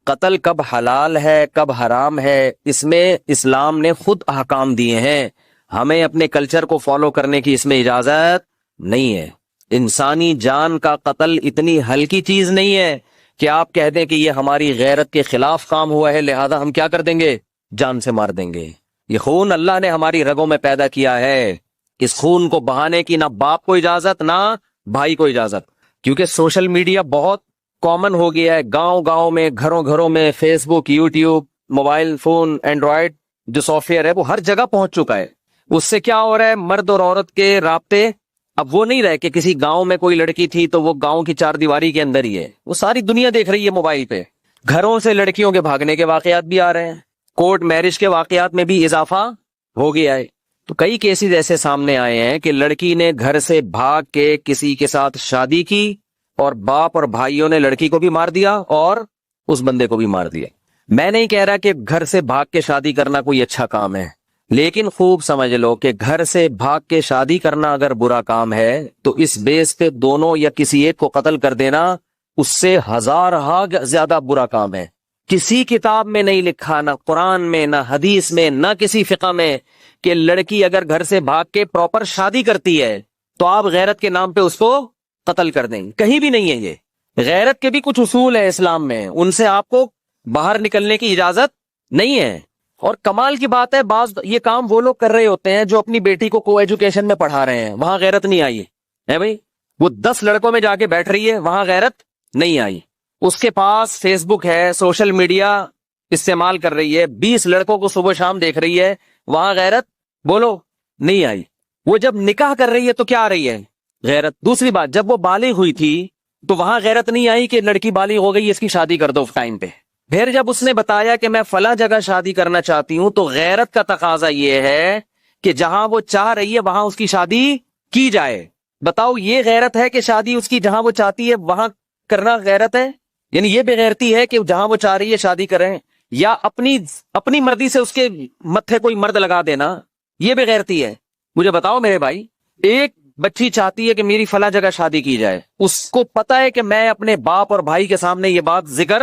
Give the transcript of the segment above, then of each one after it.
قتل کب حلال ہے کب حرام ہے اس میں اسلام نے خود احکام دیے ہیں. ہمیں اپنے کلچر کو فالو کرنے کی اس میں اجازت نہیں ہے. انسانی جان کا قتل اتنی ہلکی چیز نہیں ہے کہ آپ کہہ دیں کہ یہ ہماری غیرت کے خلاف کام ہوا ہے لہذا ہم کیا کر دیں گے، جان سے مار دیں گے. یہ خون اللہ نے ہماری رگوں میں پیدا کیا ہے. اس خون کو بہانے کی نہ باپ کو اجازت نہ بھائی کو اجازت. کیونکہ سوشل میڈیا بہت کامن ہو گیا ہے، گاؤں گاؤں میں، گھروں گھروں میں، فیس بک، یوٹیوب، موبائل فون، اینڈرائڈ جو سافٹ ویئر ہے وہ ہر جگہ پہنچ چکا ہے. اس سے کیا ہو رہا ہے، مرد اور عورت کے رابطے اب وہ نہیں رہے کہ کسی گاؤں میں کوئی لڑکی تھی تو وہ گاؤں کی چار دیواری کے اندر ہی ہے، وہ ساری دنیا دیکھ رہی ہے موبائل پہ. گھروں سے لڑکیوں کے بھاگنے کے واقعات بھی آ رہے ہیں، کورٹ میرج کے واقعات میں بھی اضافہ ہو گیا ہے. تو کئی کیسز ایسے سامنے آئے ہیں کہ لڑکی نے گھر سے بھاگ کے کسی کے ساتھ شادی کی اور باپ اور بھائیوں نے لڑکی کو بھی مار دیا اور اس بندے کو بھی مار دیا. میں نہیں کہہ رہا کہ گھر سے بھاگ کے شادی کرنا کوئی اچھا کام ہے، لیکن خوب سمجھ لو کہ گھر سے بھاگ کے شادی کرنا اگر برا کام ہے تو اس بیس پہ دونوں یا کسی ایک کو قتل کر دینا اس سے ہزارہا زیادہ برا کام ہے. کسی کتاب میں نہیں لکھا، نہ قرآن میں، نہ حدیث میں، نہ کسی فقہ میں، کہ لڑکی اگر گھر سے بھاگ کے پراپر شادی کرتی ہے تو آپ غیرت کے نام پہ اس کو قتل کر دیں. کہیں بھی نہیں ہے. یہ غیرت کے بھی کچھ اصول ہیں اسلام میں، ان سے آپ کو باہر نکلنے کی اجازت نہیں ہے. اور کمال کی بات ہے بعض یہ کام وہ لوگ کر رہے ہوتے ہیں جو اپنی بیٹی کو کو ایجوکیشن میں پڑھا رہے ہیں، وہاں غیرت نہیں آئی ہے بھائی. وہ 10 لڑکوں میں جا کے بیٹھ رہی ہے، وہاں غیرت نہیں آئی. اس کے پاس فیس بک ہے، سوشل میڈیا استعمال کر رہی ہے، 20 لڑکوں کو صبح شام دیکھ رہی ہے، وہاں غیرت بولو نہیں آئی. وہ جب نکاح کر رہی ہے تو کیا آ رہی ہے، غیرت. دوسری بات، جب وہ بالغ ہوئی تھی تو وہاں غیرت نہیں آئی کہ لڑکی بالغ ہو گئی اس کی شادی کر دو ٹائم پہ. پھر جب اس نے بتایا کہ میں فلاں جگہ شادی کرنا چاہتی ہوں تو غیرت کا تقاضا یہ ہے کہ جہاں وہ چاہ رہی ہے وہاں اس کی شادی کی جائے. بتاؤ یہ غیرت ہے کہ شادی اس کی جہاں وہ چاہتی ہے وہاں کرنا غیرت ہے؟ یعنی یہ بے غیرتی ہے کہ جہاں وہ چاہ رہی ہے شادی کریں، یا اپنی مرضی سے اس کے متھے کوئی مرد لگا دینا، یہ بے غیرتی ہے؟ مجھے بتاؤ میرے بھائی، ایک بچی چاہتی ہے کہ میری فلاں جگہ شادی کی جائے، اس کو پتا ہے کہ میں اپنے باپ اور بھائی کے سامنے یہ بات ذکر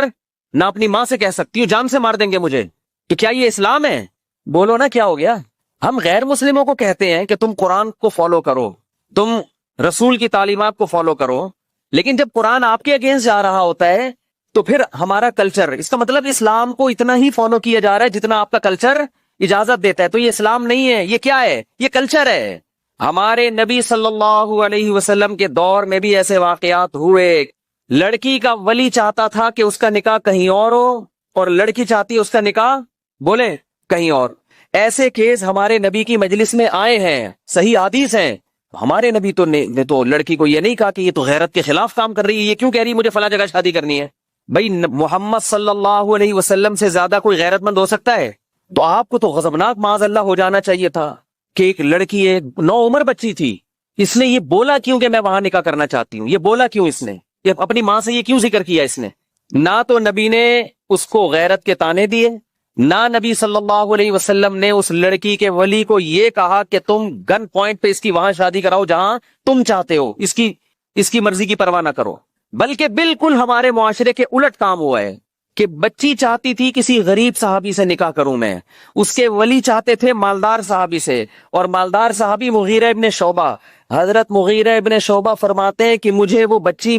نہ اپنی ماں سے کہہ سکتی ہوں، جان سے مار دیں گے مجھے. تو کیا یہ اسلام ہے؟ بولو نا کیا ہو گیا. ہم غیر مسلموں کو کہتے ہیں کہ تم قرآن کو فالو کرو، تم رسول کی تعلیمات کو فالو کرو، لیکن جب قرآن آپ کے اگینسٹ جا رہا ہوتا ہے تو پھر ہمارا کلچر، اس کا مطلب اسلام کو اتنا ہی فالو کیا جا رہا ہے جتنا آپ کا کلچر اجازت دیتا ہے. تو یہ اسلام نہیں ہے، یہ کیا ہے؟ یہ کلچر ہے. ہمارے نبی صلی اللہ علیہ وسلم کے دور میں بھی ایسے واقعات ہوئے. لڑکی کا ولی چاہتا تھا کہ اس کا نکاح کہیں اور ہو اور لڑکی چاہتی ہے اس کا نکاح بولے کہیں اور. ایسے کیس ہمارے نبی کی مجلس میں آئے ہیں، صحیح حدیث ہیں. ہمارے نبی نے تو لڑکی کو یہ نہیں کہا کہ یہ تو غیرت کے خلاف کام کر رہی ہے، یہ کیوں کہہ رہی ہے مجھے فلاں جگہ شادی کرنی ہے. بھائی محمد صلی اللہ علیہ وسلم سے زیادہ کوئی غیرت مند ہو سکتا ہے؟ تو آپ کو تو غضبناک معاذ اللہ ہو جانا چاہیے تھا کہ ایک لڑکی، ایک نوعمر بچی تھی، اس نے یہ بولا کیوں کہ میں وہاں نکاح کرنا چاہتی ہوں؟ یہ بولا کیوں اس نے؟ یہ اپنی ماں سے یہ کیوں ذکر کیا اس نے؟ نہ تو نبی نے اس کو غیرت کے تانے دیے، نہ نبی صلی اللہ علیہ وسلم نے اس لڑکی کے ولی کو یہ کہا کہ تم گن پوائنٹ پہ اس کی وہاں شادی کراؤ جہاں تم چاہتے ہو، اس کی مرضی کی پرواہ نہ کرو. بلکہ بالکل ہمارے معاشرے کے الٹ کام ہوا ہے کہ بچی چاہتی تھی کسی غریب صحابی سے نکاح کروں میں، اس کے ولی چاہتے تھے مالدار صحابی سے، اور مالدار صحابی مغیرہ ابن شعبہ. حضرت مغیرہ ابن شعبہ فرماتے ہیں کہ مجھے وہ بچی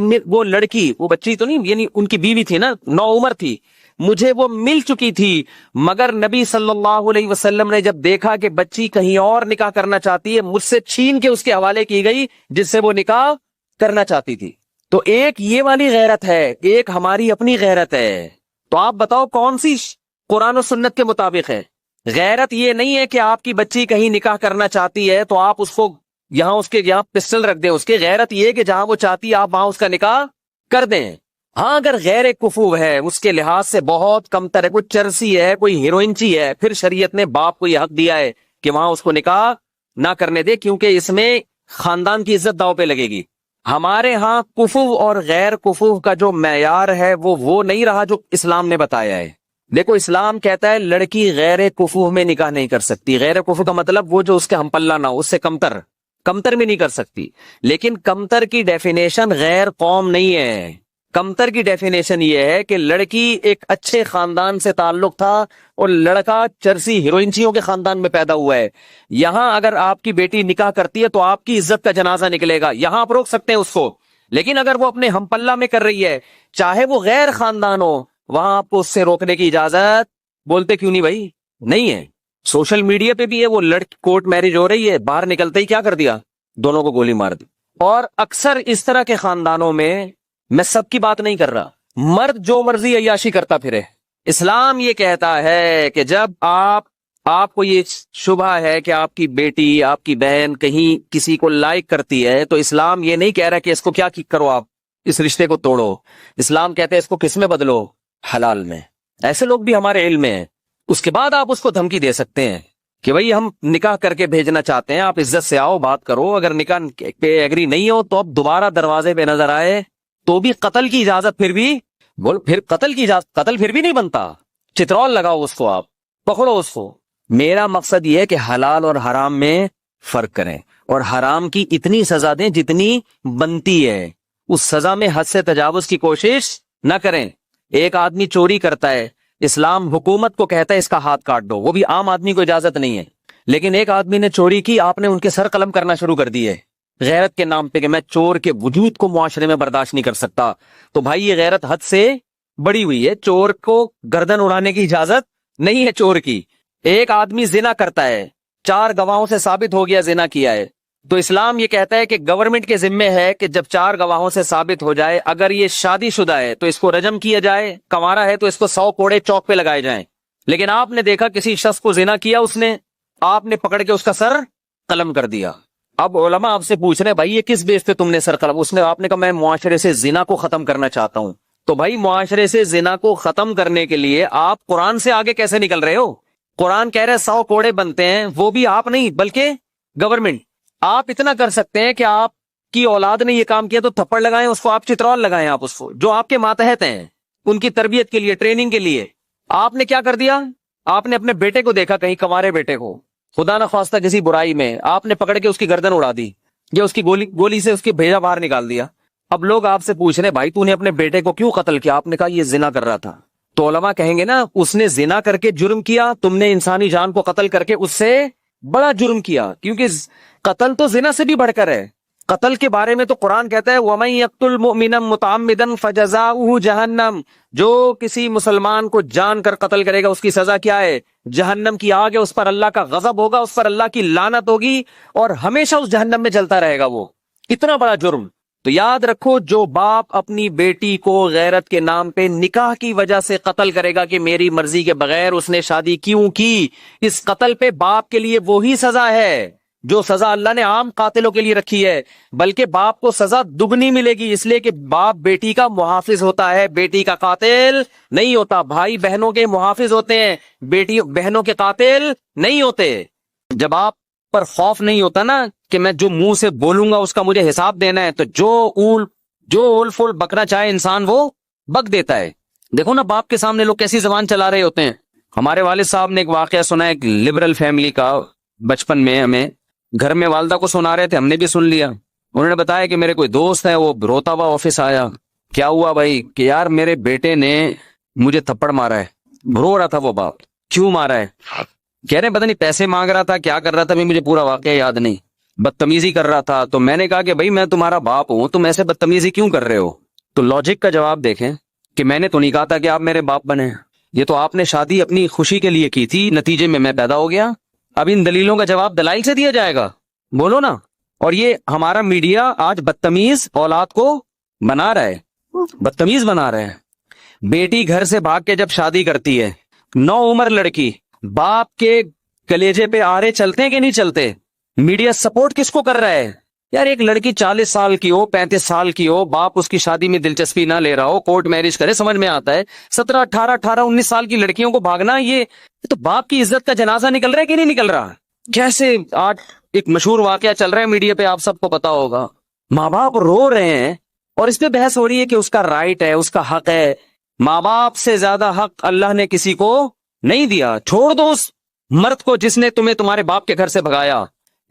تو نہیں، یعنی ان کی بیوی تھی نا، نوعمر تھی، مجھے وہ مل چکی تھی، مگر نبی صلی اللہ علیہ وسلم نے جب دیکھا کہ بچی کہیں اور نکاح کرنا چاہتی ہے، مجھ سے چھین کے اس کے حوالے کی گئی جس سے وہ نکاح کرنا چاہتی تھی. تو ایک یہ والی غیرت ہے، ایک ہماری اپنی غیرت ہے. تو آپ بتاؤ کون سی قرآن و سنت کے مطابق ہے؟ غیرت یہ نہیں ہے کہ آپ کی بچی کہیں نکاح کرنا چاہتی ہے تو آپ اس کو اس کے یہاں پسٹل رکھ دیں. اس کی غیرت یہ کہ جہاں وہ چاہتی ہے آپ وہاں اس کا نکاح کر دیں. ہاں اگر غیر کفو ہے، اس کے لحاظ سے بہت کم تر ہے، کوئی چرسی ہے، کوئی ہیروئنچی ہے، پھر شریعت نے باپ کو یہ حق دیا ہے کہ وہاں اس کو نکاح نہ کرنے دے، کیونکہ اس میں خاندان کی عزت داؤ پہ لگے گی. ہمارے ہاں کفو اور غیر کفو کا جو معیار ہے وہ نہیں رہا جو اسلام نے بتایا ہے. دیکھو اسلام کہتا ہے لڑکی غیر کفو میں نکاح نہیں کر سکتی. غیر کفو کا مطلب وہ جو اس کے ہم پلہ نہ ہو، اس سے کمتر میں نہیں کر سکتی. لیکن کمتر کی ڈیفینیشن غیر قوم نہیں ہے. کمتر کی ڈیفینیشن یہ ہے کہ لڑکی ایک اچھے خاندان سے تعلق تھا اور لڑکا چرسی ہیروئنچیوں کے خاندان میں پیدا ہوا ہے. یہاں اگر آپ کی بیٹی نکاح کرتی ہے تو آپ کی عزت کا جنازہ نکلے گا, یہاں آپ روک سکتے ہیں اس کو. لیکن اگر وہ اپنے ہم پلہ میں کر رہی ہے, چاہے وہ غیر خاندان ہو, وہاں آپ کو اس سے روکنے کی اجازت بولتے کیوں نہیں بھائی, نہیں ہے. سوشل میڈیا پہ بھی ہے, وہ لڑکی کورٹ میرج ہو رہی ہے, باہر نکلتے ہی کیا کر دیا, دونوں کو گولی مار دی. اور اکثر اس طرح کے خاندانوں میں سب کی بات نہیں کر رہا, مرد جو مرضی عیاشی کرتا پھرے. اسلام یہ کہتا ہے کہ جب آپ کو یہ شبہ ہے کہ آپ کی بیٹی, آپ کی بہن کہیں کسی کو لائک کرتی ہے, تو اسلام یہ نہیں کہہ رہا کہ اس کو کیا کرو, آپ اس رشتے کو توڑو. اسلام کہتے ہیں اس کو کس میں بدلو, حلال میں. ایسے لوگ بھی ہمارے علم میں ہیں. اس کے بعد آپ اس کو دھمکی دے سکتے ہیں کہ بھئی ہم نکاح کر کے بھیجنا چاہتے ہیں, آپ عزت سے آؤ, بات کرو. اگر نکاح پہ ایگری نہیں ہو تو اب دوبارہ دروازے پہ نظر آئے تو بھی قتل کی اجازت, پھر قتل کی اجازت, قتل پھر بھی نہیں بنتا. چترول لگاؤ اس کو, آپ پکڑو اس کو. میرا مقصد یہ ہے کہ حلال اور حرام میں فرق کریں, اور حرام کی اتنی سزا دیں جتنی بنتی ہے. اس سزا میں حد سے تجاوز کی کوشش نہ کریں. ایک آدمی چوری کرتا ہے, اسلام حکومت کو کہتا ہے اس کا ہاتھ کاٹ دو, وہ بھی عام آدمی کو اجازت نہیں ہے. لیکن ایک آدمی نے چوری کی, آپ نے ان کے سر قلم کرنا شروع کر دی ہے غیرت کے نام پہ کہ میں چور کے وجود کو معاشرے میں برداشت نہیں کر سکتا. تو بھائی یہ غیرت حد سے بڑی ہوئی ہے. چور کو گردن اڑانے کی اجازت نہیں ہے چور کی. ایک آدمی زنا کرتا ہے, 4 گواہوں سے ثابت ہو گیا زنا کیا ہے, تو اسلام یہ کہتا ہے کہ گورنمنٹ کے ذمے ہے کہ جب 4 گواہوں سے ثابت ہو جائے, اگر یہ شادی شدہ ہے تو اس کو رجم کیا جائے, کنوارا ہے تو اس کو 100 کوڑے چوک پہ لگائے جائیں. لیکن آپ نے دیکھا کسی شخص کو زنا کیا, آپ نے پکڑ کے اس کا سر قلم کر دیا. اب علماء آپ سے پوچھ رہے ہیں بھائی یہ کس بیس پہ تم نے سر قلم, آپ نے کہا میں معاشرے سے زنا کو ختم کرنا چاہتا ہوں. تو بھائی معاشرے سے زنا کو ختم کرنے کے لیے آپ قرآن سے آگے کیسے نکل رہے ہو؟ قرآن کہہ رہے 100 کوڑے بنتے ہیں, وہ بھی آپ نہیں بلکہ گورنمنٹ. آپ اتنا کر سکتے ہیں کہ آپ کی اولاد نے یہ کام کیا تو تھپڑ لگائیں اس کو, آپ چترول لگائیں, آپ اس کو جو آپ کے ماتحت ہیں ان کی تربیت کے لیے, ٹریننگ کے لیے. آپ نے کیا کر دیا, آپ نے اپنے بیٹے کو دیکھا, کہیں کنوارے بیٹے کو خدا نہ خواستہ کسی برائی میں, آپ نے پکڑ کے اس کی گردن اڑا دی یا اس کی گولی سے اس کی بھیجا باہر نکال دیا. اب لوگ آپ سے پوچھ رہے بھائی تو نے اپنے بیٹے کو کیوں قتل کیا, آپ نے کہا یہ زنا کر رہا تھا. تو علماء کہیں گے نا اس نے زنا کر کے جرم کیا, تم نے انسانی جان کو قتل کر کے اس سے بڑا جرم کیا, کیونکہ قتل تو زنا سے بھی بڑھ کر ہے. قتل کے بارے میں تو قرآن کہتا ہے وَمَن يَقْتُلْ مُؤْمِنًا مُتَعَمِّدًا فَجَزَاؤُهُ جَهَنَّمُ, جو کسی مسلمان کو جان کر قتل کرے گا اس کی سزا کیا ہے, جہنم کی آگ ہے, اس پر اللہ کا غضب ہوگا, اس پر اللہ کی لعنت ہوگی اور ہمیشہ اس جہنم میں جلتا رہے گا. وہ اتنا بڑا جرم. تو یاد رکھو جو باپ اپنی بیٹی کو غیرت کے نام پہ نکاح کی وجہ سے قتل کرے گا کہ میری مرضی کے بغیر اس نے شادی کیوں کی, اس قتل پہ باپ کے لیے وہی سزا ہے جو سزا اللہ نے عام قاتلوں کے لیے رکھی ہے, بلکہ باپ کو سزا دگنی ملے گی, اس لیے کہ باپ بیٹی کا محافظ ہوتا ہے, بیٹی کا قاتل نہیں ہوتا. بھائی بہنوں کے محافظ ہوتے ہیں, بیٹی بہنوں کے قاتل نہیں ہوتے. جب آپ پر خوف نہیں ہوتا نا کہ میں جو منہ سے بولوں گا اس کا مجھے حساب دینا ہے, تو جو اول فول بکنا چاہے انسان وہ بک دیتا ہے. دیکھو نا باپ کے سامنے لوگ کیسی زبان چلا رہے ہوتے ہیں. ہمارے والد صاحب نے ایک واقعہ سنا ہے, ایک لبرل فیملی کا, بچپن میں ہمیں گھر میں والدہ کو سنا رہے تھے, ہم نے بھی سن لیا. انہوں نے بتایا کہ میرے کوئی دوست ہے, وہ روتا ہوا آفس آیا. کیا ہوا بھائی, کہ یار میرے بیٹے نے مجھے تھپڑ مارا ہے. رو رہا تھا وہ باپ, کیوں مارا ہے؟ کہہ رہے پتہ نہیں پیسے مانگ رہا تھا, کیا کر رہا تھا, مجھے پورا واقعہ یاد نہیں, بدتمیزی کر رہا تھا. تو میں نے کہا کہ بھائی میں تمہارا باپ ہوں, تم ایسے بدتمیزی کیوں کر رہے ہو؟ تو لاجک کا جواب دیکھیں کہ میں نے تو نہیں کہا تھا کہ آپ میرے باپ بنے, یہ تو آپ نے شادی اپنی خوشی کے لیے کی تھی, نتیجے میں پیدا ہو گیا. اب ان دلیلوں کا جواب دلائل سے دیا جائے گا, بولو نا. اور یہ ہمارا میڈیا آج بدتمیز اولاد کو بنا رہا ہے, بدتمیز بنا رہا ہے. بیٹی گھر سے بھاگ کے جب شادی کرتی ہے, 9 عمر لڑکی, باپ کے کلیجے پہ آرے چلتے ہیں کہ نہیں چلتے؟ میڈیا سپورٹ کس کو کر رہا ہے؟ یار ایک لڑکی 40 سال کی ہو, 35 سال کی ہو, باپ اس کی شادی میں دلچسپی نہ لے رہا ہو, کورٹ میرج کرے, سمجھ میں آتا ہے. 17 18 19 سال کی لڑکیوں کو بھاگنا, یہ تو باپ کی عزت کا جنازہ نکل رہا ہے کہ نہیں نکل رہا؟ کیسے آج ایک مشہور واقعہ چل رہا ہے میڈیا پہ, آپ سب کو پتا ہوگا, ماں باپ رو رہے ہیں اور اس پہ بحث ہو رہی ہے کہ اس کا رائٹ ہے, اس کا حق ہے. ماں باپ سے زیادہ حق اللہ نے کسی کو نہیں دیا. چھوڑ دو اس مرد کو جس نے تمہیں تمہارے باپ کے گھر سے بھگایا.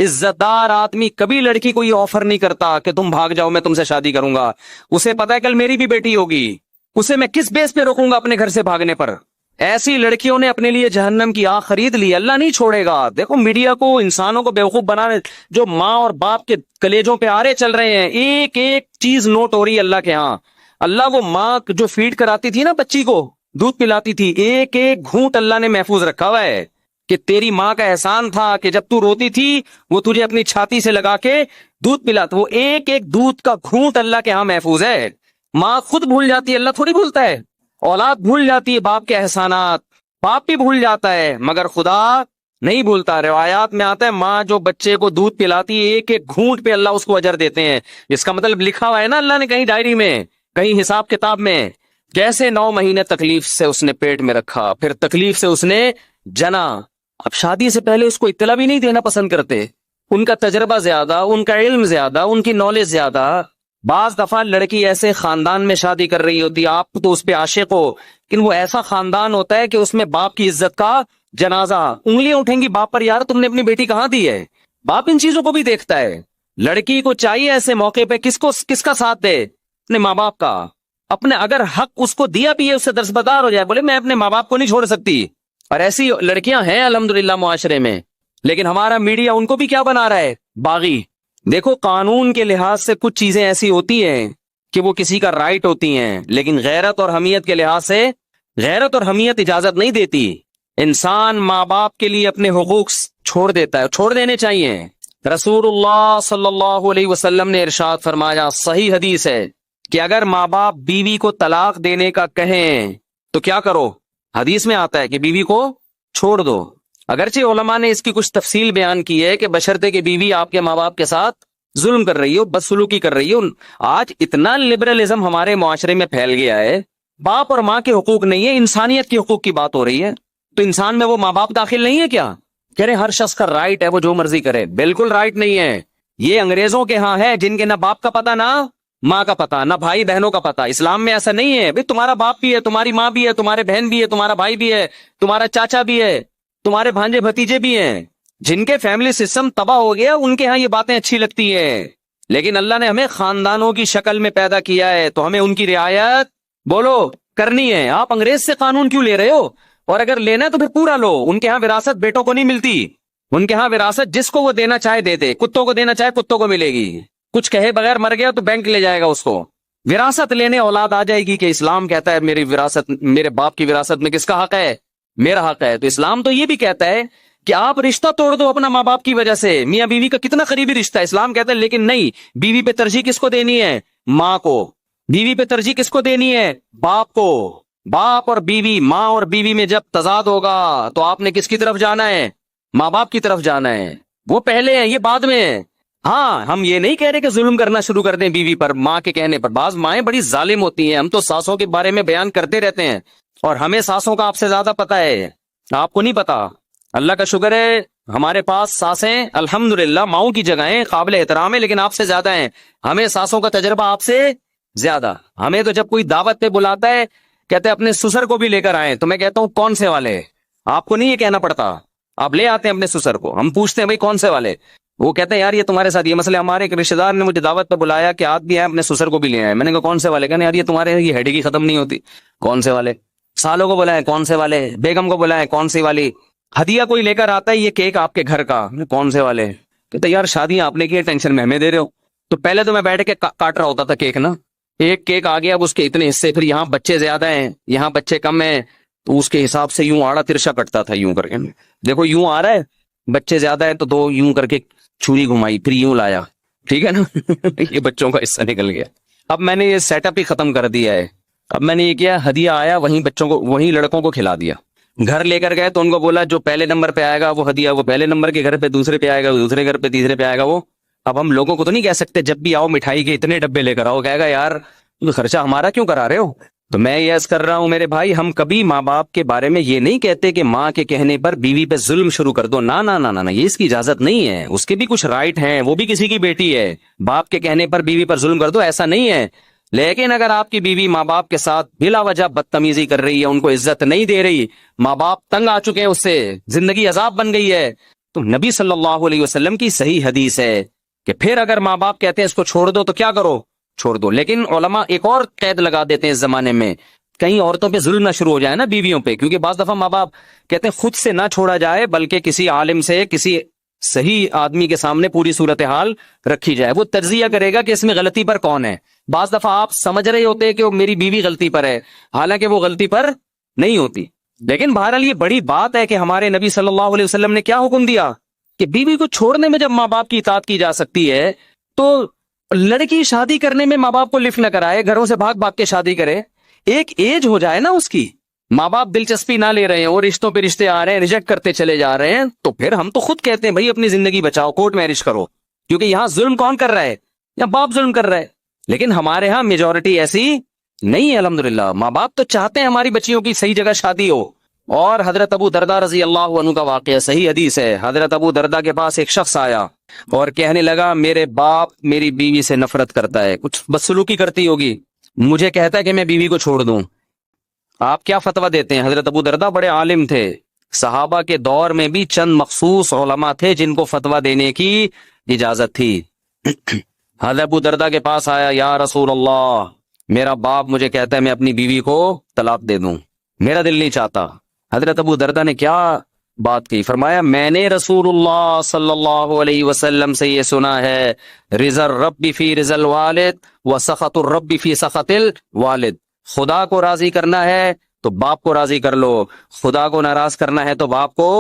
عزت دار آدمی کبھی لڑکی کو یہ آفر نہیں کرتا کہ تم بھاگ جاؤ میں تم سے شادی کروں گا. اسے پتا ہے کل میری بھی بیٹی ہوگی, اسے میں کس بیس پہ روکوں گا اپنے گھر سے بھاگنے پر. ایسی لڑکیوں نے اپنے لیے جہنم کی آگ خرید لی, اللہ نہیں چھوڑے گا. دیکھو میڈیا کو, انسانوں کو بیوقوف بنانے, جو ماں اور باپ کے کلیجوں پہ آرے چل رہے ہیں, ایک ایک چیز نوٹ ہو رہی ہے اللہ کے ہاں. اللہ وہ ماں جو فیڈ کراتی تھی نا بچی کو, دودھ پلاتی تھی, ایک ایک گھونٹ اللہ نے محفوظ رکھا ہوا ہے کہ تیری ماں کا احسان تھا کہ جب تو روتی تھی وہ تجھے اپنی چھاتی سے لگا کے دودھ پلاتا. وہ ایک ایک دودھ کا گھونٹ اللہ کے ہاں محفوظ ہے. ماں خود بھول جاتی ہے, اللہ تھوڑی بھولتا ہے. اولاد بھول جاتی ہے باپ کے احسانات, باپ بھی بھول جاتا ہے, مگر خدا نہیں بھولتا. روایات میں آتا ہے ماں جو بچے کو دودھ پلاتی ہے ایک ایک گھونٹ پہ اللہ اس کو اجر دیتے ہیں. اس کا مطلب لکھا ہوا ہے نا اللہ نے کہیں ڈائری میں, کہیں حساب کتاب میں, کیسے 9 مہینے تکلیف سے اس نے پیٹ میں رکھا, پھر تکلیف سے اس نے جنا. اب شادی سے پہلے اس کو اطلاع بھی نہیں دینا پسند کرتے. ان کا تجربہ زیادہ, ان کا علم زیادہ, ان کی نالج زیادہ. بعض دفعہ لڑکی ایسے خاندان میں شادی کر رہی ہوتی, آپ تو اس پہ عاشق ہو, لیکن وہ ایسا خاندان ہوتا ہے کہ اس میں باپ کی عزت کا جنازہ, انگلیاں اٹھیں گی باپ پر, یار تم نے اپنی بیٹی کہاں دی ہے. باپ ان چیزوں کو بھی دیکھتا ہے. لڑکی کو چاہیے ایسے موقع پہ کس کا ساتھ دے, اپنے ماں باپ کا. اپنے اگر حق اس کو دیا بھی ہے اس سے درسبدار ہو جائے, بولے میں اپنے ماں باپ کو نہیں چھوڑ سکتی. اور ایسی لڑکیاں ہیں الحمدللہ معاشرے میں, لیکن ہمارا میڈیا ان کو بھی کیا بنا رہا ہے, باغی. دیکھو قانون کے لحاظ سے کچھ چیزیں ایسی ہوتی ہیں کہ وہ کسی کا رائٹ ہوتی ہیں, لیکن غیرت اور حمیت کے لحاظ سے غیرت اور حمیت اجازت نہیں دیتی. انسان ماں باپ کے لیے اپنے حقوق چھوڑ دیتا ہے, چھوڑ دینے چاہیے. رسول اللہ صلی اللہ علیہ وسلم نے ارشاد فرمایا, صحیح حدیث ہے, کہ اگر ماں باپ بیوی کو طلاق دینے کا کہیں تو کیا کرو. حدیث میں آتا ہے کہ بیوی کو چھوڑ دو. اگرچہ علماء نے اس کی کچھ تفصیل بیان کی ہے کہ بشرطے کہ بیوی آپ کے ماں باپ کے ساتھ ظلم کر رہی ہو, بدسلوکی کر رہی ہو. آج اتنا لبرلزم ہمارے معاشرے میں پھیل گیا ہے, باپ اور ماں کے حقوق نہیں ہے, انسانیت کے حقوق کی بات ہو رہی ہے. تو انسان میں وہ ماں باپ داخل نہیں ہے کیا؟ کہہ رہے ہر شخص کا رائٹ ہے وہ جو مرضی کرے. بالکل رائٹ نہیں ہے. یہ انگریزوں کے ہاں ہے جن کے نہ باپ کا پتہ نہ ماں کا پتہ, نہ بھائی بہنوں کا پتہ. اسلام میں ایسا نہیں ہے. بھئی تمہارا باپ بھی ہے, تمہاری ماں بھی ہے, تمہارے بہن بھی ہے, تمہارا بھائی بھی ہے, تمہارا چاچا بھی ہے, تمہارے بھانجے بھتیجے بھی ہیں. جن کے فیملی سسٹم تباہ ہو گیا ان کے ہاں یہ باتیں اچھی لگتی ہیں, لیکن اللہ نے ہمیں خاندانوں کی شکل میں پیدا کیا ہے تو ہمیں ان کی رعایت بولو کرنی ہے. آپ انگریز سے قانون کیوں لے رہے ہو؟ اور اگر لینا ہے تو پھر پورا لو. ان کے ہاں وراثت بیٹوں کو نہیں ملتی, ان کے ہاں وراثت جس کو وہ دینا چاہے دے دے. کتوں کو دینا چاہے کتوں کو ملے گی, کچھ کہے بغیر مر گیا تو بینک لے جائے گا اس کو. وراثت لینے اولاد آ جائے گی کہ اسلام کہتا ہے میری وراثت, میرے باپ کی وراثت میں کس کا حق ہے, میرا حق ہے. تو اسلام تو یہ بھی کہتا ہے کہ آپ رشتہ توڑ دو اپنا ماں باپ کی وجہ سے. میاں بیوی کا کتنا قریبی رشتہ ہے, اسلام کہتا ہے لیکن نہیں, بیوی پہ ترجیح کس کو دینی ہے, ماں کو. بیوی پہ ترجیح کس کو دینی ہے, باپ کو. باپ اور بیوی, ماں اور بیوی میں جب تضاد ہوگا تو آپ نے کس کی طرف جانا ہے, ماں باپ کی طرف جانا ہے. وہ پہلے ہیں, یہ بعد میں ہے. ہاں ہم یہ نہیں کہہ رہے کہ ظلم کرنا شروع کر دیں بیوی پر ماں کے کہنے پر. بعض مائیں بڑی ظالم ہوتی ہیں, ہم تو ساسوں کے بارے میں بیان کرتے رہتے ہیں, اور ہمیں ساسوں کا آپ سے زیادہ پتہ ہے, آپ کو نہیں پتا. اللہ کا شکر ہے ہمارے پاس ساسیں الحمدللہ ماؤں کی جگہیں قابل احترام ہے, لیکن آپ سے زیادہ ہیں. ہمیں ساسوں کا تجربہ آپ سے زیادہ. ہمیں تو جب کوئی دعوت پہ بلاتا ہے کہتے ہیں اپنے سسر کو بھی لے کر آئیں, تو میں کہتا ہوں کون سے والے. آپ کو نہیں یہ کہنا پڑتا, آپ لے آتے ہیں اپنے سسر کو. ہم پوچھتے ہیں بھائی کون سے والے, وہ کہتے ہیں یار یہ تمہارے ساتھ یہ مسئلہ. ہمارے ایک رشتے دار نے مجھے دعوت پہ بلایا کہ آج بھی آئے اپنے سسر کو بھی لے آئے. میں نے کہا کون سے والے, کہنے یار یہ تمہارے یہ ہیڈی کی ختم نہیں ہوتی, کون سے والے. سالوں کو بلائیں, کون سے والے. بیگم کو بلائیں, کون سی والی. ہدیہ کوئی لے کر آتا ہے یہ کیک آپ کے گھر کا, کون سے والے. کہتے یار شادیاں آپ نے کی, ٹینشن میں ہمیں دے رہے ہو. تو پہلے تو میں بیٹھ کے کاٹ رہا ہوتا تھا کیک نا, ایک کیک آ گیا اب اس کے اتنے حصے, پھر یہاں بچے زیادہ ہیں یہاں بچے کم ہیں, تو اس کے حساب سے یوں آڑا ترشا کٹتا تھا یوں کر کے. دیکھو یوں آ رہا ہے, بچے زیادہ ہیں تو دو یوں کر کے چھری گھمائی, پھر یوں لایا, ٹھیک ہے نا. یہ بچوں کا حصہ نکل گیا. اب میں نے یہ سیٹ اپ ہی ختم کر دیا ہے. اب میں نے یہ کیا, ہدیہ آیا وہیں بچوں کو, وہیں لڑکوں کو کھلا دیا. گھر لے کر گئے تو ان کو بولا جو پہلے نمبر پہ آئے گا وہ ہدیہ وہ پہلے نمبر کے گھر پہ, دوسرے پہ آئے گا دوسرے گھر پہ, تیسرے پہ آئے گا وہ. اب ہم لوگوں کو تو نہیں کہہ سکتے جب بھی آؤ مٹھائی کے اتنے ڈبے لے کر آؤ, کہے گا یار خرچہ ہمارا کیوں کرا رہے ہو. تو میں یہ عرض کر رہا ہوں میرے بھائی, ہم کبھی ماں باپ کے بارے میں یہ نہیں کہتے کہ ماں کے کہنے پر بیوی پہ ظلم شروع کر دو. نہ نہ نہ نہ, یہ اس کی اجازت نہیں ہے. اس کے بھی کچھ رائٹ ہیں, وہ بھی کسی کی بیٹی ہے. باپ کے کہنے پر بیوی پر ظلم کر دو ایسا نہیں ہے. لیکن اگر آپ کی بیوی ماں باپ کے ساتھ بلا وجہ بدتمیزی کر رہی ہے, ان کو عزت نہیں دے رہی, ماں باپ تنگ آ چکے ہیں اس سے, زندگی عذاب بن گئی ہے, تو نبی صلی اللہ علیہ وسلم کی صحیح حدیث ہے کہ پھر اگر ماں باپ کہتے ہیں اس کو چھوڑ دو تو کیا کرو؟ چھوڑ دو. لیکن علماء ایک اور قید لگا دیتے ہیں اس زمانے میں، کہیں عورتوں پہ ظلم نہ شروع ہو جائے نا بیویوں پہ، کیونکہ بعض دفعہ ماں باپ کہتے ہیں خود سے نہ چھوڑا جائے بلکہ کسی عالم سے، کسی صحیح آدمی کے سامنے پوری صورتحال رکھی جائے، وہ تجزیہ کرے گا کہ اس میں غلطی پر کون ہے. بعض دفعہ آپ سمجھ رہے ہوتے ہیں کہ وہ میری بیوی غلطی پر ہے، حالانکہ وہ غلطی پر نہیں ہوتی. لیکن بہرحال یہ بڑی بات ہے کہ ہمارے نبی صلی اللہ علیہ وسلم نے کیا حکم دیا کہ بیوی کو چھوڑنے میں جب ماں باپ کی اطاعت کی جا سکتی ہے تو لڑکی شادی کرنے میں ماں باپ کو لفٹ نہ کرائے، گھروں سے بھاگ بھاگ کے شادی کرے. ایک ایج ہو جائے نا اس کی، ماں باپ دلچسپی نہ لے رہے ہیں اور رشتوں پہ رشتے آ رہے ہیں، ریجیکٹ کرتے چلے جا رہے ہیں، تو پھر ہم تو خود کہتے ہیں بھائی اپنی زندگی بچاؤ، کورٹ میرج کرو. کیونکہ یہاں ظلم کون کر رہا ہے؟ یا باپ ظلم کر رہا ہے. لیکن ہمارے ہاں میجورٹی ایسی نہیں ہے الحمدللہ. ماں باپ تو چاہتے ہیں ہماری بچیوں کی صحیح جگہ شادی ہو. اور حضرت ابو دردہ رضی اللہ عنہ کا واقعہ صحیح حدیث ہے. حضرت ابو دردہ کے پاس ایک شخص آیا اور کہنے لگا میرے باپ میری بیوی سے نفرت کرتا ہے، کچھ بدسلوکی کرتی ہوگی، مجھے کہتا ہے کہ میں بیوی کو چھوڑ دوں. آپ کیا فتویٰ دیتے ہیں؟ حضرت ابو دردہ بڑے عالم تھے، صحابہ کے دور میں بھی چند مخصوص علماء تھے جن کو فتویٰ دینے کی اجازت تھی. حضرت ابو دردہ کے پاس آیا، یا رسول اللہ میرا باپ مجھے کہتا ہے میں اپنی بیوی کو طلاق دے دوں، میرا دل نہیں چاہتا. حضرت ابو دردہ نے کیا بات کی؟ فرمایا میں نے رسول اللہ صلی اللہ علیہ وسلم سے یہ سنا ہے، رضا الرب فی رضا الوالد و سخط الرب فی سخط الوالد. خدا کو راضی کرنا ہے تو باپ کو راضی کر لو، خدا کو ناراض کرنا ہے تو باپ کو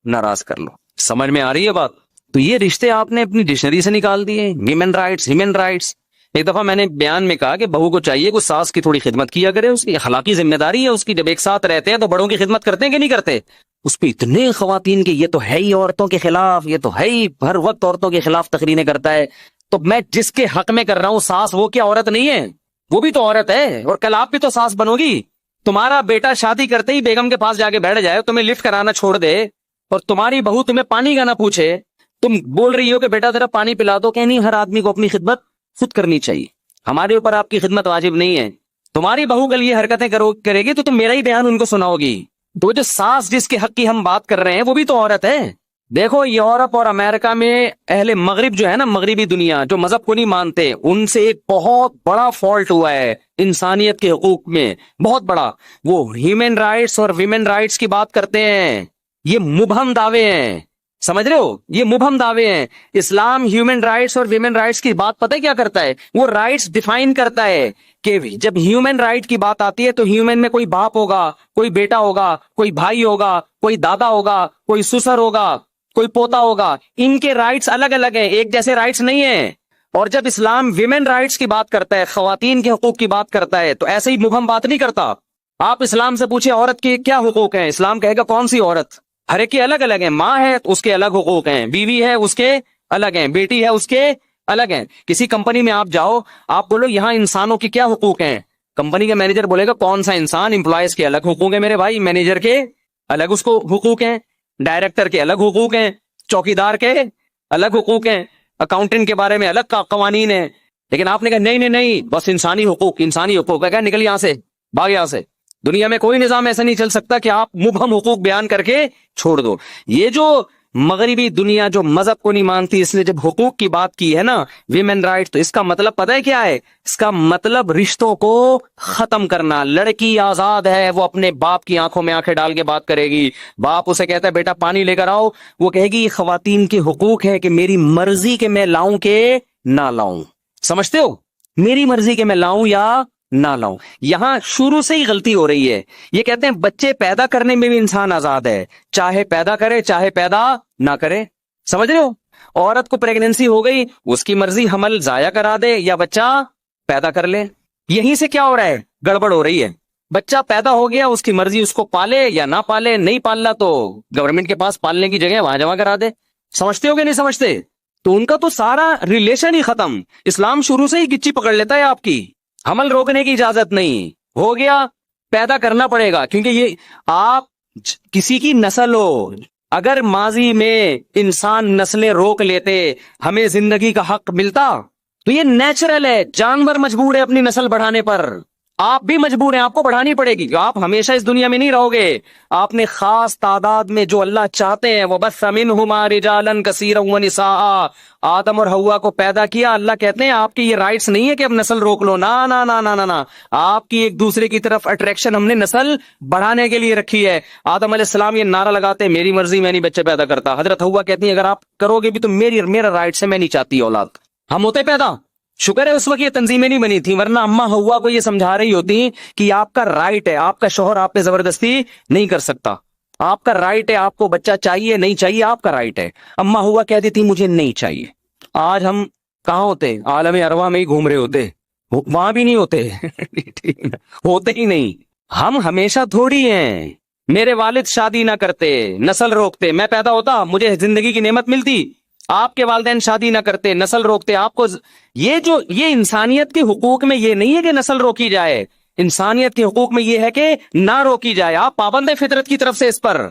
ناراض کر لو. سمجھ میں آ رہی ہے بات؟ تو یہ رشتے آپ نے اپنی ڈکشنری سے نکال دیے. Women rights, human rights. ایک دفعہ میں نے بیان میں کہا کہ بہو کو چاہیے کہ ساس کی تھوڑی خدمت کیا کرے، اس کی اخلاقی ذمہ داری ہے اس کی. جب ایک ساتھ رہتے ہیں تو بڑوں کی خدمت کرتے ہیں کہ نہیں کرتے؟ اس پہ اتنے خواتین کے یہ تو ہے ہی عورتوں کے خلاف، یہ تو ہے ہی ہر وقت عورتوں کے خلاف تقریریں کرتا ہے. تو میں جس کے حق میں کر رہا ہوں ساس، وہ کیا عورت نہیں ہے؟ وہ بھی تو عورت ہے، اور کل آپ بھی تو ساس بنو گی. تمہارا بیٹا شادی کرتے ہی بیگم کے پاس جا کے بیٹھ جائے، تمہیں لفٹ کرانا چھوڑ دے، اور تمہاری بہو تمہیں پانی کا نہ پوچھے، تم بول رہی ہو کہ بیٹا ذرا پانی پلا دو. کہ نہیں، ہر آدمی کو اپنی خدمت خود کرنی چاہیے، ہمارے اوپر آپ کی خدمت واجب نہیں ہے. تمہاری بہو کل یہ حرکتیں کرے گی تو تم میرا ہی بیان ان کو سناؤ گی. تو جو ساس جس کے حق کی ہم بات کر رہے ہیں وہ بھی تو عورت ہے. دیکھو یورپ اور امریکہ میں اہل مغرب جو ہے نا، مغربی دنیا جو مذہب کو نہیں مانتے، ان سے ایک بہت بڑا فالٹ ہوا ہے انسانیت کے حقوق میں، بہت بڑا. وہ ہیومن رائٹس اور ویمن رائٹس کی بات کرتے ہیں، یہ مبہم دعوے ہیں. سمجھ رہے ہو؟ یہ مبہم دعوے ہیں. اسلام ہیومن رائٹس اور ویمن رائٹس کی بات پتہ ہے کیا کرتا ہے؟ وہ رائٹس ڈیفائن کرتا ہے کہ جب ہیومن رائٹ کی بات آتی ہے تو ہیومن میں کوئی باپ ہوگا، کوئی بیٹا ہوگا، کوئی بھائی ہوگا، کوئی دادا ہوگا، کوئی سسر ہوگا، کوئی پوتا ہوگا. ان کے رائٹس الگ الگ ہیں، ایک جیسے رائٹس نہیں ہیں. اور جب اسلام ویمن رائٹس کی بات کرتا ہے، خواتین کے حقوق کی بات کرتا ہے، تو ایسے ہی مبہم بات نہیں کرتا. آپ اسلام سے پوچھیں عورت کے کیا حقوق ہیں، اسلام کہے گا کون سی عورت؟ ہر ایک کے الگ الگ ہیں. ماں ہے اس کے الگ حقوق ہیں، بیوی ہے اس کے الگ ہیں، بیٹی ہے اس کے الگ ہیں. کسی کمپنی میں آپ جاؤ، آپ بولو یہاں انسانوں کے کیا حقوق ہیں، کمپنی کا مینیجر بولے گا کون سا انسان؟ امپلائیز کے الگ حقوق ہیں میرے بھائی، مینیجر کے الگ اس کو حقوق ہیں، ڈائریکٹر کے الگ حقوق ہیں، چوکیدار کے الگ حقوق ہیں، اکاؤنٹنٹ کے بارے میں الگ قوانین ہیں. لیکن آپ نے کہا نہیں نہیں نہیں، بس انسانی حقوق، انسانی حقوق ہے. کہا نکل یہاں سے، بھاگ یہاں سے. دنیا میں کوئی نظام ایسا نہیں چل سکتا کہ آپ مبہم حقوق بیان کر کے چھوڑ دو. یہ جو مغربی دنیا جو مذہب کو نہیں مانتی، اس نے جب حقوق کی بات کی ہے نا، ویمن رائٹ، تو اس کا مطلب پتہ ہے کیا ہے؟ اس کا مطلب رشتوں کو ختم کرنا. لڑکی آزاد ہے، وہ اپنے باپ کی آنکھوں میں آنکھیں ڈال کے بات کرے گی. باپ اسے کہتا ہے بیٹا پانی لے کر آؤ، وہ کہے گی یہ خواتین کے حقوق ہے کہ میری مرضی کے میں لاؤں کہ نہ لاؤں. سمجھتے ہو؟ میری مرضی کے میں لاؤں یا نہ لاؤں. یہاں شروع سے ہی غلطی ہو رہی ہے. یہ کہتے ہیں بچے پیدا کرنے میں بھی انسان آزاد ہے، چاہے پیدا کرے چاہے پیدا نہ کرے. سمجھ رہے ہو؟ عورت کو پریگننسی ہو گئی، اس کی مرضی حمل ضائع کرا دے یا بچہ پیدا کر لے. یہیں سے کیا ہو رہا ہے؟ گڑبڑ ہو رہی ہے. بچہ پیدا ہو گیا، اس کی مرضی اس کو پالے یا نہ پالے، نہیں پالنا تو گورنمنٹ کے پاس پالنے کی جگہ وہاں جمع کرا دے. سمجھتے ہو کہ نہیں سمجھتے؟ تو ان کا تو سارا ریلیشن ہی ختم. اسلام شروع سے ہی گچی پکڑ لیتا ہے آپ کی، حمل روکنے کی اجازت نہیں. ہو گیا پیدا کرنا پڑے گا، کیونکہ یہ آپ کسی کی نسل ہو. اگر ماضی میں انسان نسلیں روک لیتے، ہمیں زندگی کا حق ملتا، تو یہ نیچرل ہے. جانور مجبور ہے اپنی نسل بڑھانے پر. آپ بھی مجبور ہیں, آپ کو بڑھانی پڑے گی. آپ ہمیشہ اس دنیا میں نہیں رہو گے. آپ نے خاص تعداد میں جو اللہ چاہتے ہیں, وہ بس مِنْهُمَا رِجَالًا كَثِيرًا وَنِسَاءً, آدم اور حوا کو پیدا کیا. اللہ کہتے ہیں آپ کی یہ رائٹس نہیں ہے کہ اب نسل روک لو, نا نا نا نا نا نا, آپ کی ایک دوسرے کی طرف اٹریکشن ہم نے نسل بڑھانے کے لیے رکھی ہے. آدم علیہ السلام یہ نعرہ لگاتے ہیں میری مرضی, میں نہیں بچے پیدا کرتا. حضرت حوا کہتی ہیں اگر آپ کرو گے بھی تو میرا رائٹس ہے, میں نہیں چاہتی اولاد. ہم ہوتے پیدا. شکر ہے اس وقت یہ تنظیمیں نہیں بنی تھی, ورنہ اما ہوا کو یہ سمجھا رہی ہوتی کہ آپ کا رائٹ ہے, آپ کا شوہر آپ پہ زبردستی نہیں کر سکتا, آپ کا رائٹ ہے, آپ کو بچہ چاہیے نہیں چاہیے آپ کا رائٹ ہے. اما ہوا کہتی تھی مجھے نہیں چاہیے. آج ہم کہاں ہوتے, عالم ارواح میں ہی گھوم رہے ہوتے, وہاں بھی نہیں ہوتے. ہوتے ہی نہیں. ہم ہمیشہ تھوڑی ہیں. میرے والد شادی نہ کرتے, نسل روکتے, میں پیدا ہوتا, مجھے زندگی کی نعمت ملتی. آپ کے والدین شادی نہ کرتے, نسل روکتے, آپ کو یہ انسانیت کے حقوق میں یہ نہیں ہے کہ نسل روکی جائے. انسانیت کے حقوق میں یہ ہے کہ نہ روکی جائے. آپ پابند ہیں فطرت کی طرف سے, اس پر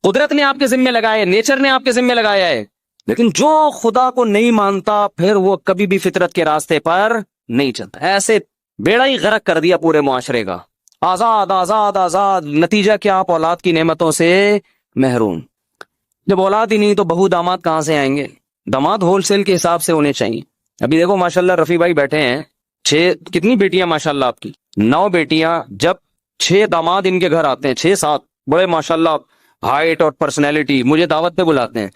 قدرت نے آپ کے ذمہ لگایا ہے, نیچر نے آپ کے ذمہ لگایا ہے. لیکن جو خدا کو نہیں مانتا پھر وہ کبھی بھی فطرت کے راستے پر نہیں چلتا. ایسے بیڑا ہی غرق کر دیا پورے معاشرے کا. آزاد آزاد آزاد, نتیجہ کیا, آپ اولاد کی نعمتوں سے محروم. جب اولاد ہی نہیں تو بہو داماد کہاں سے آئیں گے؟ داماد ہول سیل کے حساب سے ہونے چاہیے. ابھی دیکھو ماشاءاللہ رفیع بھائی بیٹھے ہیں, 6 کتنی بیٹیاں ماشاءاللہ آپ کی, 9 بیٹیاں. جب 6 داماد ان کے گھر آتے ہیں, 6-7 بڑے ماشاءاللہ ہائٹ اور پرسنالٹی, مجھے دعوت پہ بلاتے ہیں,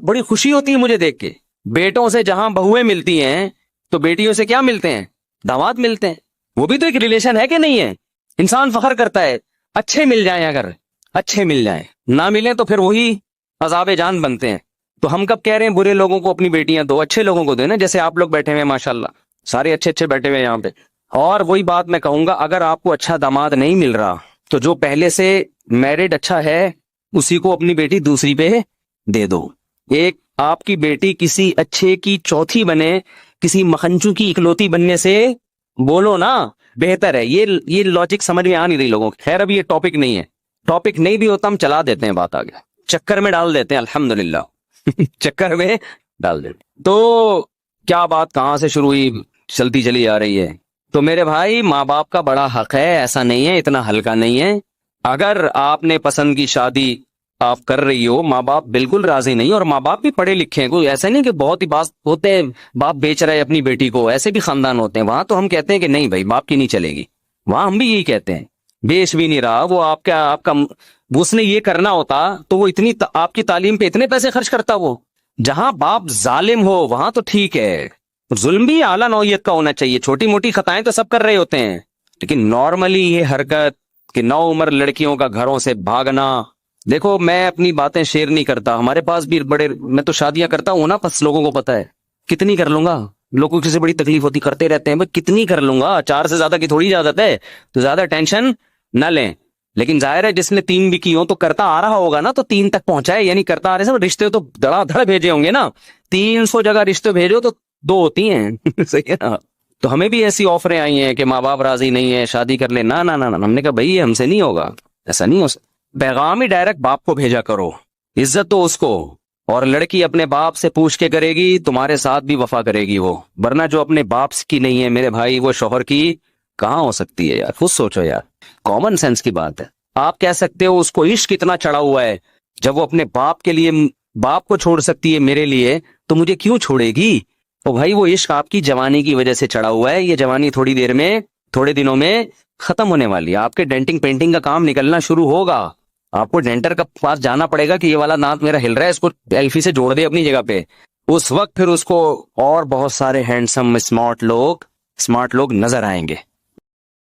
بڑی خوشی ہوتی ہے مجھے دیکھ کے. بیٹوں سے جہاں بہویں ملتی ہیں تو بیٹیوں سے کیا ملتے ہیں, داماد ملتے ہیں. وہ بھی تو ایک ریلیشن ہے کہ نہیں ہے؟ انسان فخر کرتا ہے اچھے مل جائیں, اگر اچھے مل جائیں, نہ ملیں تو پھر وہی عذاب جان بنتے ہیں. تو ہم کب کہہ رہے ہیں برے لوگوں کو اپنی بیٹیاں دو, اچھے لوگوں کو دو نا, جیسے آپ لوگ بیٹھے ہوئے ہیں ماشاءاللہ, سارے اچھے اچھے بیٹھے ہوئے یہاں پہ. اور وہی بات میں کہوں گا, اگر آپ کو اچھا داماد نہیں مل رہا تو جو پہلے سے میرڈ اچھا ہے اسی کو اپنی بیٹی دوسری پہ دے دو. ایک آپ کی بیٹی کسی اچھے کی چوتھی بنے, کسی مکھنچو کی اکلوتی بننے سے بولو نا بہتر ہے. یہ لاجک سمجھ میں آ نہیں رہی لوگوں کی. خیر ابھی یہ ٹاپک نہیں ہے, ٹاپک نہیں بھی ہوتا ہم چلا دیتے ہیں بات, آگے چکر میں ڈال دیتے ہیں, الحمدللہ چکر میں ڈال دیتے. تو کیا بات کہاں سے شروع ہوئی, چلتی چلی آ رہی ہے. تو میرے بھائی ماں باپ کا بڑا حق ہے, ایسا نہیں ہے, اتنا ہلکا نہیں ہے. اگر آپ نے پسند کی شادی آپ کر رہی ہو, ماں باپ بالکل راضی نہیں, اور ماں باپ بھی پڑھے لکھے ہیں, کوئی ایسا نہیں کہ بہت ہی بات ہوتے ہیں باپ بیچ رہے اپنی بیٹی کو, ایسے بھی خاندان ہوتے ہیں. وہاں تو ہم کہتے ہیں کہ نہیں بھائی باپ کی نہیں چلے گی, وہاں ہم بھی یہی کہتے ہیں. بیچ بھی نہیں رہا وہ, آپ کا اس نے یہ کرنا ہوتا تو وہ اتنی آپ کی تعلیم پہ اتنے پیسے خرچ کرتا. وہ جہاں باپ ظالم ہو وہاں تو ٹھیک ہے, ظلم بھی اعلیٰ نوعیت کا ہونا چاہیے. چھوٹی موٹی خطائیں تو سب کر رہے ہوتے ہیں, لیکن نارملی یہ حرکت کہ 9 عمر لڑکیوں کا گھروں سے بھاگنا. دیکھو میں اپنی باتیں شیئر نہیں کرتا, ہمارے پاس بھی میں تو شادیاں کرتا ہوں نا, بس لوگوں کو پتا ہے کتنی کر لوں گا. لوگوں کی سے بڑی تکلیف ہوتی, کرتے رہتے ہیں, بس کتنی کر لوں گا, 4 سے زیادہ کی تھوڑی اجازت ہے, تو زیادہ ٹینشن نہ لیں. لیکن ظاہر ہے جس نے 3 بھی کی ہوں تو کرتا آ رہا ہوگا نا, تو 3 تک پہنچائے, یعنی کرتا آ رہے ہیں. رشتے تو دڑا دھڑ بھیجے ہوں گے نا, 300 جگہ رشتے بھیجو تو 2 ہوتی ہیں. صحیح ہے نا. تو ہمیں بھی ایسی آفریں آئی ہیں کہ ماں باپ راضی نہیں ہے, شادی کر لیں. نہ نہ نہ, ہم نے کہا بھائی ہم سے نہیں ہوگا, ایسا نہیں ہو سکتا. پیغام ہی ڈائریکٹ باپ کو بھیجا کرو, عزت تو اس کو. اور لڑکی اپنے باپ سے پوچھ کے کرے گی, تمہارے ساتھ بھی وفا کرے گی وہ, ورنہ جو اپنے باپ کی نہیں ہے میرے بھائی وہ شوہر کی کہاں ہو سکتی ہے یار. خود سوچو یار, کامن سینس کی بات ہے. آپ کہہ سکتے ہو اس کو عشق اتنا چڑھا ہوا ہے, جب وہ اپنے باپ کے لیے باپ کو چھوڑ سکتی ہے میرے لیے, تو مجھے کیوں چھوڑے گی؟ تو بھائی وہ عشق آپ کی جوانی کی وجہ سے چڑھا ہوا ہے. یہ جوانی تھوڑی دیر میں, تھوڑے دنوں میں ختم ہونے والی ہے. آپ کے ڈینٹنگ پینٹنگ کا کام نکلنا شروع ہوگا, آپ کو ڈینٹر کا پاس جانا پڑے گا کہ یہ والا دانت میرا ہل رہا ہے, اس کو ایلفی سے جوڑ دے اپنی جگہ پہ. اس وقت پھر اس کو اور بہت سارے ہینڈسم اسمارٹ لوگ نظر آئیں گے.